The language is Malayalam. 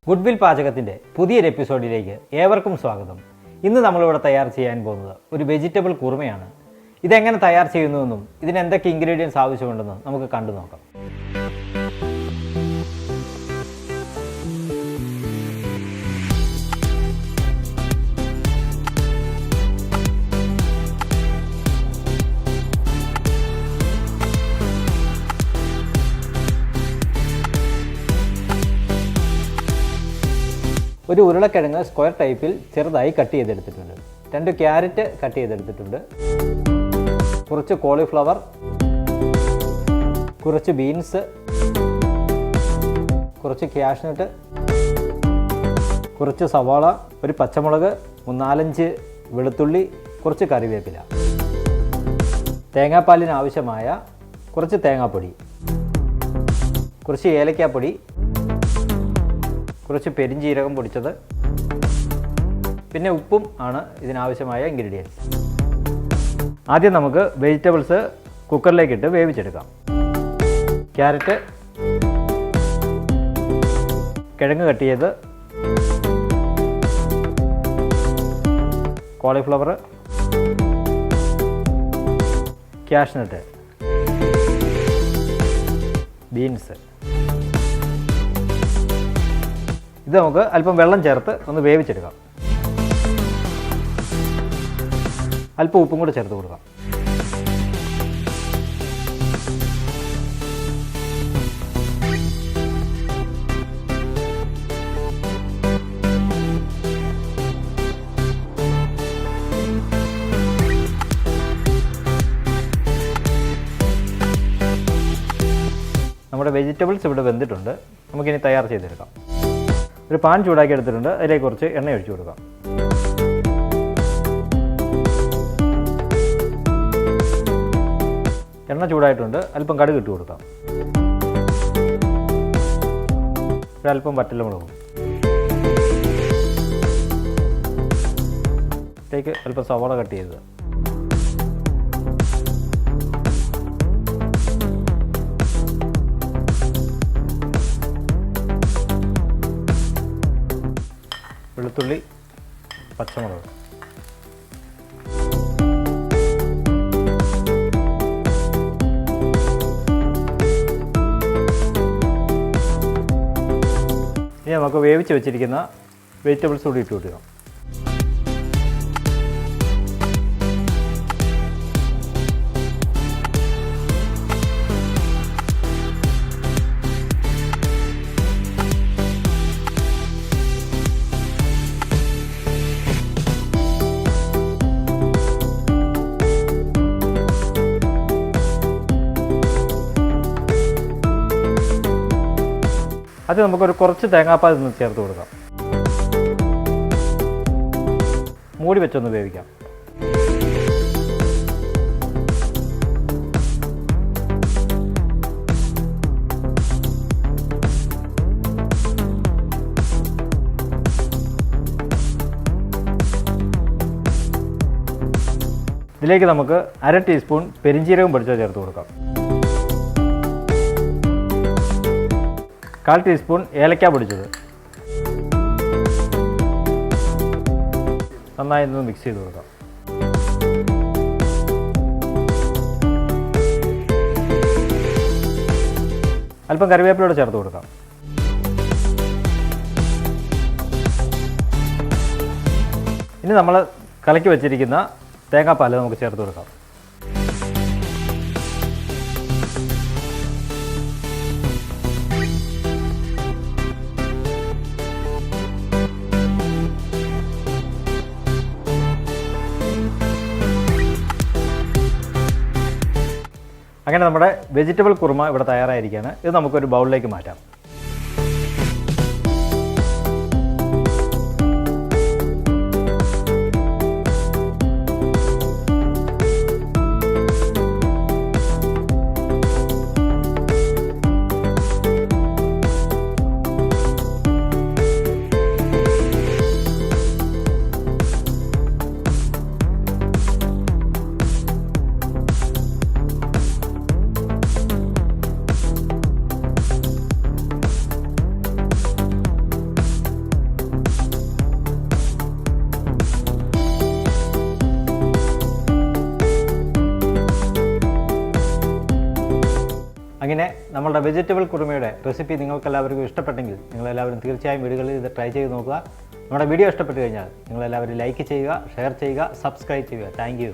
ഗുഡ്വിൽ പാചകത്തിൻ്റെ പുതിയൊരു എപ്പിസോഡിലേക്ക് ഏവർക്കും സ്വാഗതം. ഇന്ന് നമ്മളിവിടെ തയ്യാർ ചെയ്യാൻ പോകുന്നത് ഒരു വെജിറ്റബിൾ കുറുമയാണ്. ഇതെങ്ങനെ തയ്യാർ ചെയ്യുന്നുവെന്നും ഇതിന് എന്തൊക്കെ ഇൻഗ്രീഡിയൻസ് ആവശ്യമുണ്ടെന്നും നമുക്ക് കണ്ടു നോക്കാം. ഒരു ഉരുളക്കിഴങ്ങ് സ്ക്വയർ ടൈപ്പിൽ ചെറുതായി കട്ട് ചെയ്തെടുത്തിട്ടുണ്ട്. 2 ക്യാരറ്റ് കട്ട് ചെയ്തെടുത്തിട്ടുണ്ട്. കുറച്ച് കോളിഫ്ലവർ, കുറച്ച് ബീൻസ്, കുറച്ച് ക്യാഷ്നട്ട്, കുറച്ച് സവാള, ഒരു പച്ചമുളക്, 4-5 വെളുത്തുള്ളി, കുറച്ച് കറിവേപ്പില, തേങ്ങാപ്പാലിന് ആവശ്യമായ കുറച്ച് തേങ്ങാപ്പൊടി, കുറച്ച് ഏലക്കാപ്പൊടി, കുറച്ച് പെരിഞ്ജീരകം പൊടിച്ചത്, പിന്നെ ഉപ്പും ആണ് ഇതിനാവശ്യമായ ഇൻഗ്രീഡിയൻസ്. ആദ്യം നമുക്ക് വെജിറ്റബിൾസ് കുക്കറിലേക്കിട്ട് വേവിച്ചെടുക്കാം. ക്യാരറ്റ്, കിഴങ്ങ് കട്ട് ചെയ്ത്, കോളിഫ്ലവർ, ക്യാഷ്നട്ട്, ബീൻസ്. ഇത് നമുക്ക് അല്പം വെള്ളം ചേർത്ത് ഒന്ന് വേവിച്ചെടുക്കാം. അല്പം ഉപ്പും കൂടെ ചേർത്ത് കൊടുക്കാം. നമ്മുടെ വെജിറ്റബിൾസ് ഇവിടെ വെന്തിട്ടുണ്ട്. നമുക്കിനി തയ്യാർ ചെയ്തെടുക്കാം. ഒരു പാൻ ചൂടാക്കി എടുത്തിട്ടുണ്ട്. അതിലേക്ക് കുറച്ച് എണ്ണ ഒഴിച്ചു കൊടുക്കാം. എണ്ണ ചൂടായിട്ടുണ്ട്. അല്പം കടുക് ഇട്ട് കൊടുക്കാം. ഒരല്പം വറ്റൽമുളകും, ഇതിലേക്ക് അല്പം സവാള കട്ട് ചെയ്തത്, വെളുത്തുള്ളി, പച്ചമുളക്, ഇനി നമുക്ക് വേവിച്ച് വെച്ചിരിക്കുന്ന വെജിറ്റബിൾസ് കൂടി ഇട്ട് കൊടുക്കാം. അത് നമുക്കൊരു കുറച്ച് തേങ്ങാപ്പാൽ നിന്ന് ചേർത്ത് കൊടുക്കാം. മൂടി വെച്ചൊന്ന് വേവിക്കാം. ഇതിലേക്ക് നമുക്ക് 1/2 ടീസ്പൂൺ പെരിഞ്ജീരകം പൊടിച്ചത് ചേർത്ത് കൊടുക്കാം. 1/4 ടീസ്പൂൺ ഏലക്ക പൊടിച്ചത്. നന്നായി ഒന്ന് മിക്സ് ചെയ്ത് കൊടുക്കാം. അല്പം കറിവേപ്പിലയോടെ ചേർത്ത് കൊടുക്കാം. ഇനി നമ്മൾ കലക്കി വെച്ചിരിക്കുന്ന തേങ്ങാപ്പാൽ നമുക്ക് ചേർത്ത് കൊടുക്കാം. അങ്ങനെ നമ്മുടെ വെജിറ്റബിൾ കുറുമ ഇവിടെ തയ്യാറായിരിക്കുകയാണ്. ഇത് നമുക്കൊരു ബൗളിലേക്ക് മാറ്റാം. അങ്ങനെ നമ്മളുടെ വെജിറ്റബിൾ കുറുമയുടെ റെസിപ്പി നിങ്ങൾക്കെല്ലാവർക്കും ഇഷ്ടപ്പെട്ടെങ്കിൽ നിങ്ങളെല്ലാവരും തീർച്ചയായും വീടുകളിൽ ഇത് ട്രൈ ചെയ്ത് നോക്കുക. നമ്മുടെ വീഡിയോ ഇഷ്ടപ്പെട്ട് കഴിഞ്ഞാൽ നിങ്ങളെല്ലാവരും ലൈക്ക് ചെയ്യുക, ഷെയർ ചെയ്യുക, സബ്സ്ക്രൈബ് ചെയ്യുക. Thank you.